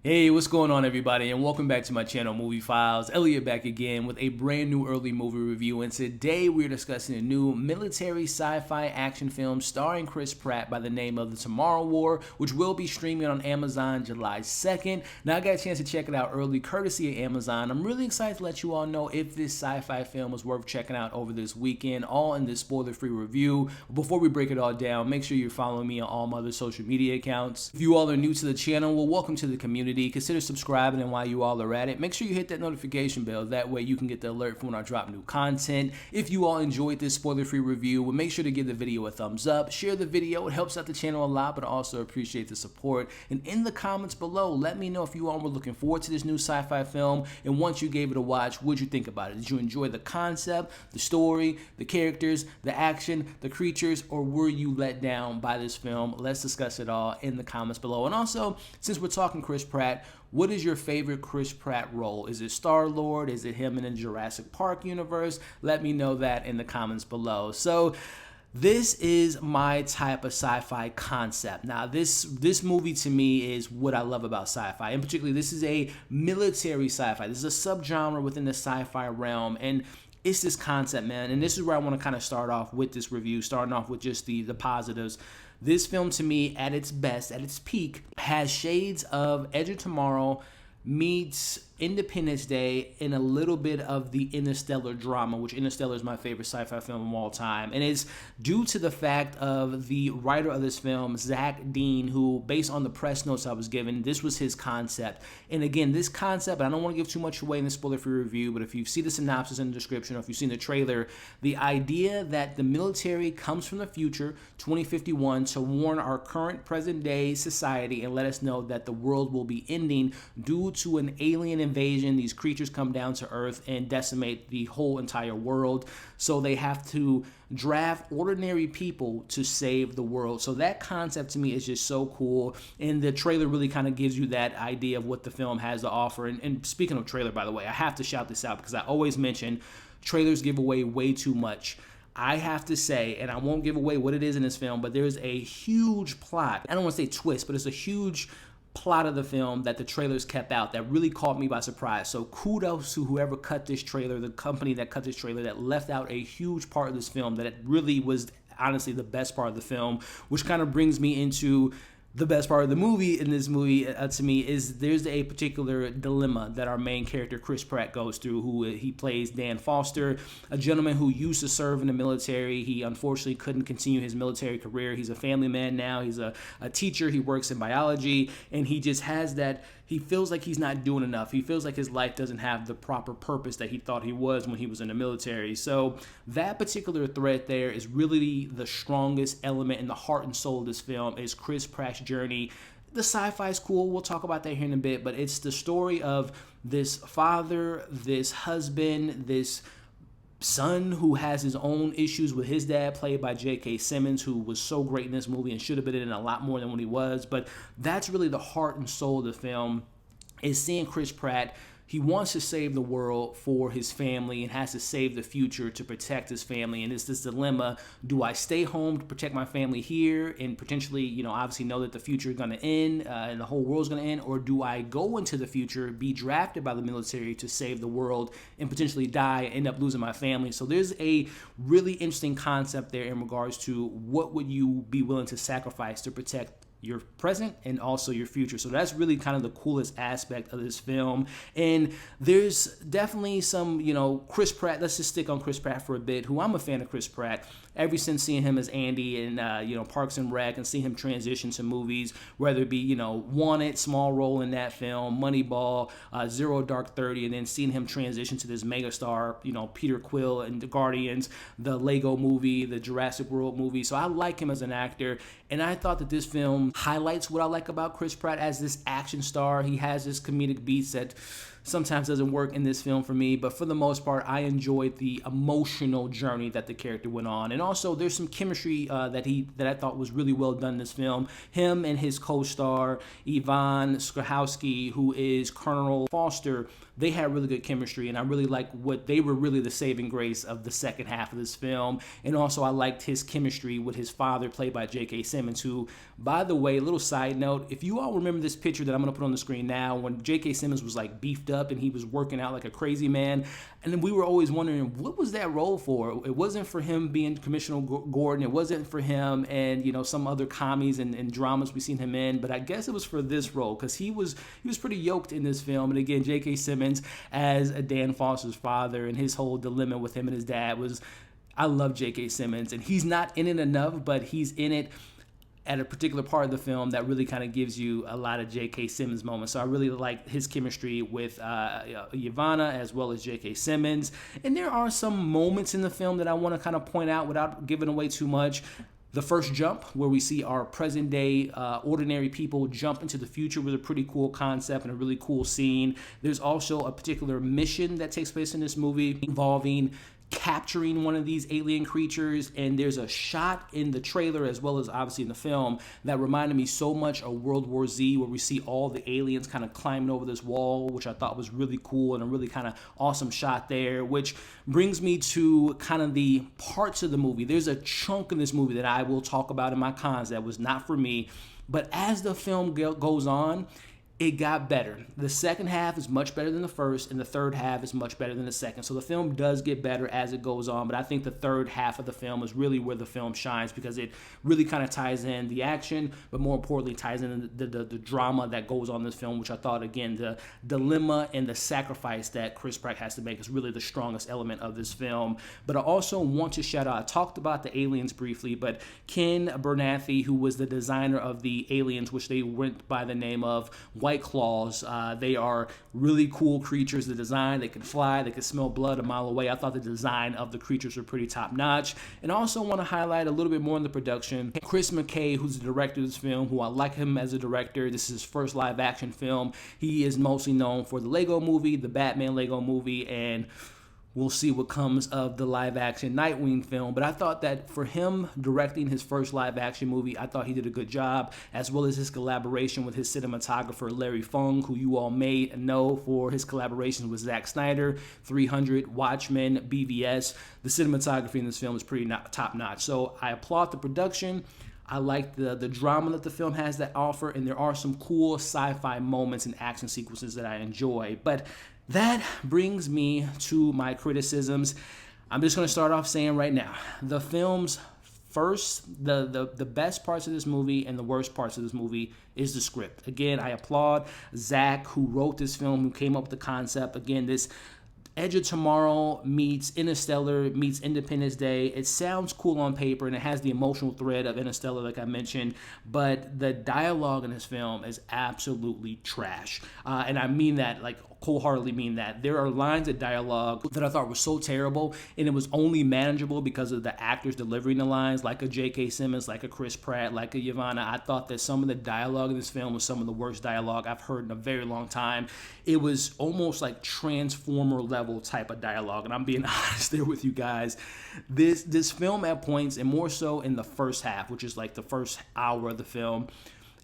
Hey, what's going on, everybody, and welcome back to my channel, Movie Files. Elliot back again with a brand new early movie review, and today we're discussing a new military sci-fi action film starring Chris Pratt by the name of The Tomorrow War, which will be streaming on Amazon July 2nd. Now, I got a chance to check it out early, courtesy of Amazon. I'm really excited to let you all know if this sci-fi film is worth checking out over this weekend, all in this spoiler-free review. Before we break it all down, make sure you're following me on all my other social media accounts. If you all are new to the channel, well, welcome to the community. Consider subscribing, and while you all are at it, make sure you hit that notification bell. That way you can get the alert for when I drop new content. If you all enjoyed this spoiler-free review, well, make sure to give the video a thumbs up, share the video. It helps out the channel a lot, but I also appreciate the support. And in the comments below, let me know if you all were looking forward to this new sci-fi film, and once you gave it a watch, what'd you think about it? Did you enjoy the concept, the story, the characters, the action, the creatures, or were you let down by this film? Let's discuss it all in the comments below. And also, since we're talking Chris Pratt, what is your favorite Chris Pratt role? Is it Star-Lord? Is it him in the Jurassic Park universe? Let me know that in the comments below. So this is my type of sci-fi concept. Now, this movie to me is what I love about sci-fi. And particularly, this is a military sci-fi. This is a subgenre within the sci-fi realm. And it's this concept, man. And this is where I want to kind of start off with this review, starting off with just the positives. This film, to me, at its best, at its peak, has shades of Edge of Tomorrow meets Independence Day and a little bit of the Interstellar drama, which Interstellar is my favorite sci-fi film of all time. And it's due to the fact of the writer of this film, Zach Dean, who, based on the press notes I was given, this was his concept. And again, this concept, I don't want to give too much away in the spoiler-free review, but if you see the synopsis in the description or if you've seen the trailer, the idea that the military comes from the future, 2051, to warn our current present-day society and let us know that the world will be ending due to an alien invasion. These creatures come down to Earth and decimate the whole entire world. So they have to draft ordinary people to save the world. So that concept to me is just so cool. And the trailer really kind of gives you that idea of what the film has to offer. And speaking of trailer, by the way, I have to shout this out because I always mention trailers give away way too much. I have to say, and I won't give away what it is in this film, but there's a huge plot. I don't want to say twist, but it's a huge plot of the film that the trailers kept out that really caught me by surprise. So kudos to whoever cut this trailer, the company that cut this trailer, that left out a huge part of this film that it really was honestly the best part of the film, which kind of brings me into the best part of the movie. In this movie, to me, is there's a particular dilemma that our main character, Chris Pratt, goes through, who he plays Dan Foster, a gentleman who used to serve in the military. He unfortunately couldn't continue his military career. He's a family man now. He's a teacher. He works in biology, and he just has that, he feels like he's not doing enough. He feels like his life doesn't have the proper purpose that he thought he was when he was in the military. So that particular thread there is really the strongest element in the heart and soul of this film, is Chris Pratt's journey. The sci-fi is cool. We'll talk about that here in a bit, but it's the story of this father, this husband, this son who has his own issues with his dad, played by J.K. Simmons, who was so great in this movie and should have been in a lot more than what he was. But that's really the heart and soul of the film, is seeing Chris Pratt. He wants to save the world for his family and has to save the future to protect his family. And it's this dilemma: do I stay home to protect my family here and potentially, obviously know that the future is going to end and the whole world's going to end? Or do I go into the future, be drafted by the military to save the world and potentially die, end up losing my family? So there's a really interesting concept there in regards to what would you be willing to sacrifice to protect your present and also your future. So that's really kind of the coolest aspect of this film. And there's definitely some, Chris Pratt, let's just stick on Chris Pratt for a bit, who I'm a fan of Chris Pratt ever since seeing him as Andy in, Parks and Rec, and seeing him transition to movies, whether it be, Wanted, small role in that film, Moneyball, Zero Dark 30, and then seeing him transition to this megastar, Peter Quill and the Guardians, the Lego movie, the Jurassic World movie. So I like him as an actor, and I thought that this film highlights what I like about Chris Pratt as this action star. He has this comedic beats that sometimes doesn't work in this film for me, but for the most part, I enjoyed the emotional journey that the character went on. And also, there's some chemistry that I thought was really well done in this film. Him and his co-star, Yvonne Strahovski, who is Colonel Foster, they had really good chemistry, and I really like what they were really the saving grace of the second half of this film. And also, I liked his chemistry with his father, played by J.K. Simmons, who, by the way, a little side note, if you all remember this picture that I'm going to put on the screen now, when J.K. Simmons was like beefed up and he was working out like a crazy man, and then we were always wondering, what was that role for? It wasn't for him being Commissioner Gordon. It wasn't for him and, you know, some other comedies and dramas we've seen him in, but I guess it was for this role, because he was pretty yoked in this film. And again, J.K. Simmons as Dan Foster's father, and his whole dilemma with him and his dad was, I love J.K. Simmons, and he's not in it enough, but he's in it at a particular part of the film that really kind of gives you a lot of J.K. Simmons moments. So I really like his chemistry with Yvonne as well as J.K. Simmons. And there are some moments in the film that I want to kind of point out without giving away too much. The first jump, where we see our present-day ordinary people jump into the future, was a pretty cool concept and a really cool scene. There's also a particular mission that takes place in this movie involving capturing one of these alien creatures, and there's a shot in the trailer as well as obviously in the film that reminded me so much of World War Z, where we see all the aliens kind of climbing over this wall, which I thought was really cool and a really kind of awesome shot there, which brings me to kind of the parts of the movie. There's a chunk in this movie that I will talk about in my cons that was not for me, but as the film goes on, it got better. The second half is much better than the first, and the third half is much better than the second. So the film does get better as it goes on, but I think the third half of the film is really where the film shines, because it really kind of ties in the action, but more importantly ties in the drama that goes on in this film, which I thought, again, the dilemma and the sacrifice that Chris Pratt has to make is really the strongest element of this film. But I also want to shout out, I talked about the aliens briefly, but Ken Bernathy, who was the designer of the aliens, which they went by the name of White Claws. They are really cool creatures. The design, they can fly, they can smell blood a mile away. I thought the design of the creatures were pretty top notch. And I also want to highlight a little bit more in the production. Chris McKay, who's the director of this film, who I like him as a director. This is his first live action film. He is mostly known for the Lego movie, the Batman Lego movie, and we'll see what comes of the live-action Nightwing film. But I thought that for him directing his first live-action movie, I thought he did a good job, as well as his collaboration with his cinematographer, Larry Fung, who you all may know for his collaborations with Zack Snyder, 300, Watchmen, BVS. The cinematography in this film is pretty top-notch. So I applaud the production. I like the drama that the film has to offer, and there are some cool sci-fi moments and action sequences that I enjoy. But that brings me to my criticisms. I'm just going to start off saying right now, the film's the best parts of this movie and the worst parts of this movie is the script. Again, I applaud Zach, who wrote this film, who came up with the concept. Again, this Edge of Tomorrow meets Interstellar meets Independence Day. It sounds cool on paper, and it has the emotional thread of Interstellar, like I mentioned, but the dialogue in this film is absolutely trash. And I mean that, like, wholeheartedly mean that. There are lines of dialogue that I thought were so terrible, and it was only manageable because of the actors delivering the lines, like a J.K. Simmons, like a Chris Pratt, like a Yvonne. I thought that some of the dialogue in this film was some of the worst dialogue I've heard in a very long time. It was almost like Transformer level type of dialogue, and I'm being honest there with you guys. This film at points, and more so in the first half, which is like the first hour of the film,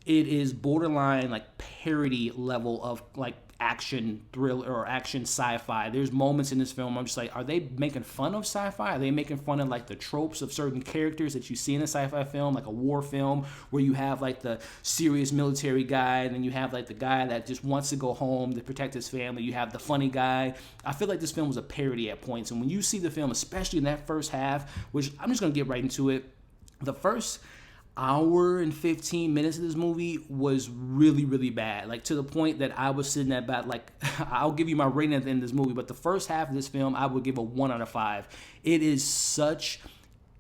it is borderline like parody level of like action thriller or action sci-fi. There's moments in this film I'm just like, are they making fun of sci-fi? Are they making fun of like the tropes of certain characters that you see in a sci-fi film, like a war film, where you have like the serious military guy, and then you have like the guy that just wants to go home to protect his family. You have the funny guy. I feel like this film was a parody at points, and when you see the film, especially in that first half, which I'm just gonna get right into it, the first hour and 15 minutes of this movie was really, really bad. Like, to the point that I was sitting at about, like, I'll give you my rating at the end of this movie, but the first half of this film, I would give a 1 out of 5. It is such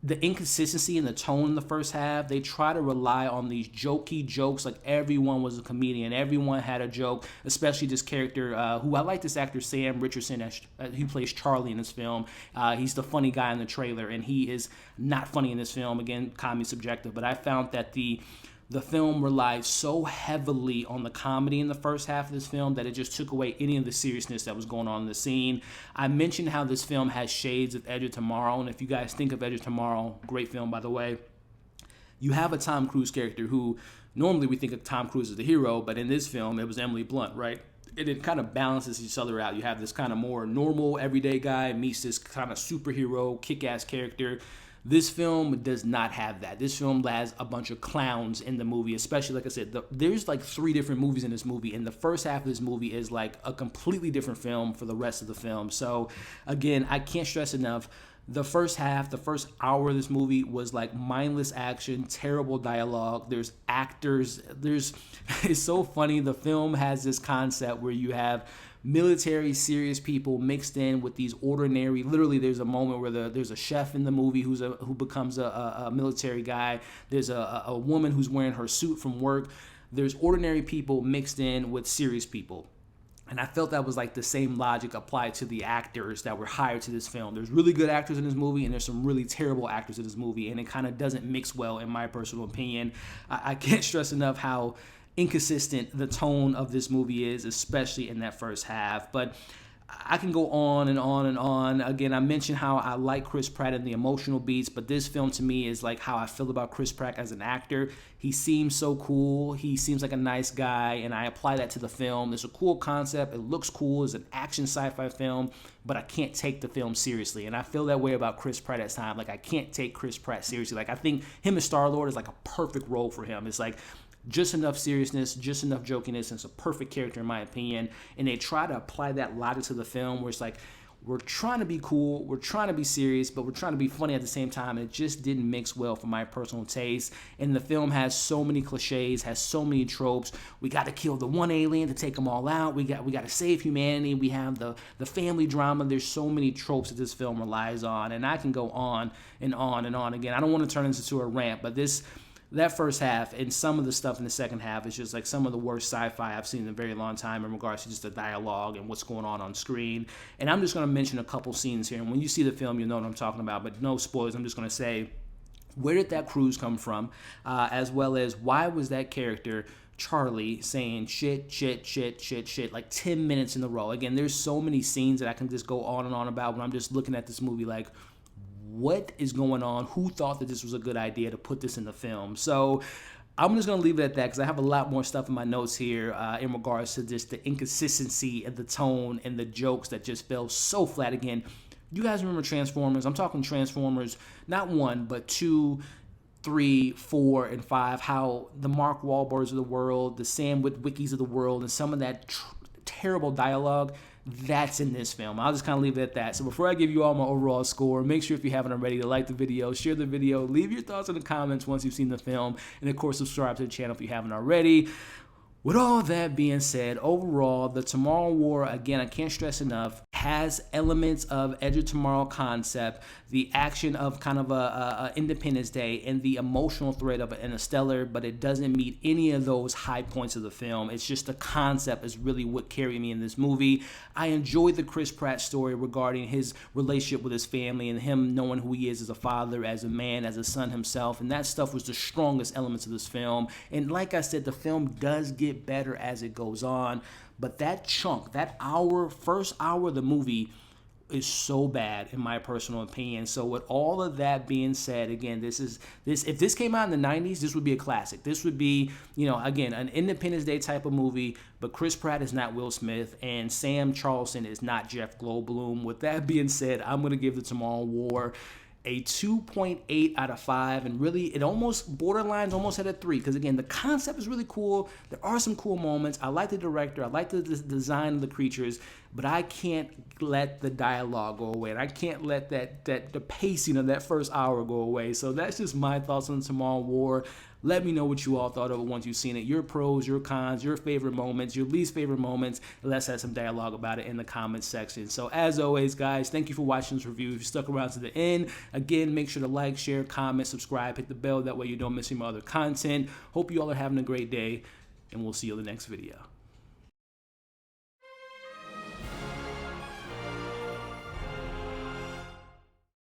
the inconsistency in the tone in the first half. They try to rely on these jokey jokes, like everyone was a comedian, everyone had a joke, especially this character who I like, this actor Sam Richardson, who plays Charlie in this film. He's the funny guy in the trailer, and he is not funny in this film. Again, comedy subjective, but I found that the the film relied so heavily on the comedy in the first half of this film that it just took away any of the seriousness that was going on in the scene. I mentioned how this film has shades of Edge of Tomorrow, and if you guys think of Edge of Tomorrow, great film by the way, you have a Tom Cruise character who normally we think of Tom Cruise as the hero, but in this film it was Emily Blunt, right? And it kind of balances each other out. You have this kind of more normal everyday guy meets this kind of superhero kick-ass character. This film does not have that. This film has a bunch of clowns in the movie, especially, like I said, there's like 3 different movies in this movie, and the first half of this movie is like a completely different film for the rest of the film. So, again, I can't stress enough, the first half, the first hour of this movie was like mindless action, terrible dialogue. There's actors. It's so funny. The film has this concept where you have military serious people mixed in with these ordinary, literally there's a moment where there's a chef in the movie who becomes a military guy. There's a woman who's wearing her suit from work. There's ordinary people mixed in with serious people. And I felt that was like the same logic applied to the actors that were hired to this film. There's really good actors in this movie, and there's some really terrible actors in this movie, and it kind of doesn't mix well, in my personal opinion. I can't stress enough how inconsistent the tone of this movie is, especially in that first half. But I can go on and on and on. Again, I mentioned how I like Chris Pratt and the emotional beats, but this film to me is like how I feel about Chris Pratt as an actor. He seems so cool. He seems like a nice guy, and I apply that to the film. It's a cool concept. It looks cool. It's an action sci-fi film, but I can't take the film seriously, and I feel that way about Chris Pratt at times. Like, I can't take Chris Pratt seriously. Like, I think him as Star-Lord is like a perfect role for him. It's like just enough seriousness, just enough jokiness, and it's a perfect character in my opinion. And they try to apply that logic to the film where it's like, we're trying to be cool, we're trying to be serious, but we're trying to be funny at the same time, and it just didn't mix well for my personal taste. And the film has so many cliches, has so many tropes. We got to kill the one alien to take them all out. We got to save humanity. We have the family drama. There's so many tropes that this film relies on, and I can go on and on and on. Again, I don't want to turn this into a rant, but that first half and some of the stuff in the second half is just like some of the worst sci-fi I've seen in a very long time in regards to just the dialogue and what's going on screen. And I'm just going to mention a couple scenes here, and when you see the film you'll know what I'm talking about, but no spoilers. I'm just going to say, where did that cruise come from, as well as why was that character Charlie saying shit like 10 minutes in a row. Again, there's so many scenes that I can just go on and on about when I'm just looking at this movie like, what is going on? Who thought that this was a good idea to put this in the film? So I'm just going to leave it at that because I have a lot more stuff in my notes here in regards to just the inconsistency of the tone and the jokes that just fell so flat. Again, you guys remember Transformers? I'm talking Transformers, not 1, but 2, 3, 4, and 5, how the Mark Wahlbergs of the world, the Sam Witwickies of the world, and some of that terrible dialogue, that's in this film. I'll just kind of leave it at that. So before I give you all my overall score, make sure if you haven't already to like the video, share the video, leave your thoughts in the comments once you've seen the film, and of course subscribe to the channel if you haven't already. With all that being said, overall, the Tomorrow War, again, I can't stress enough, has elements of Edge of Tomorrow concept, the action of kind of a Independence Day, and the emotional thread of Interstellar, but it doesn't meet any of those high points of the film. It's just the concept is really what carried me in this movie. I enjoyed the Chris Pratt story regarding his relationship with his family and him knowing who he is as a father, as a man, as a son himself, and that stuff was the strongest elements of this film. And like I said, the film does get better as it goes on, but that chunk, that first hour of the movie is so bad in my personal opinion. So with all of that being said, again, if this came out in the 90s, this would be a classic. This would be, again, an Independence Day type of movie, but Chris Pratt is not Will Smith and Sam Charlton is not Jeff Goldblum. With that being said, I'm going to give the Tomorrow War a 2.8 out of 5, and really it almost borderlines almost at a 3, because again, the concept is really cool. There are some cool moments. I like the director, I like the design of the creatures, but I can't let the dialogue go away, and I can't let the pacing of that first hour go away. So that's just my thoughts on Tomorrow War. Let me know what you all thought of it once you've seen it. Your pros, your cons, your favorite moments, your least favorite moments. Let's have some dialogue about it in the comments section. So as always, guys, thank you for watching this review. If you stuck around to the end, again, make sure to like, share, comment, subscribe, hit the bell. That way you don't miss any other content. Hope you all are having a great day, and we'll see you in the next video.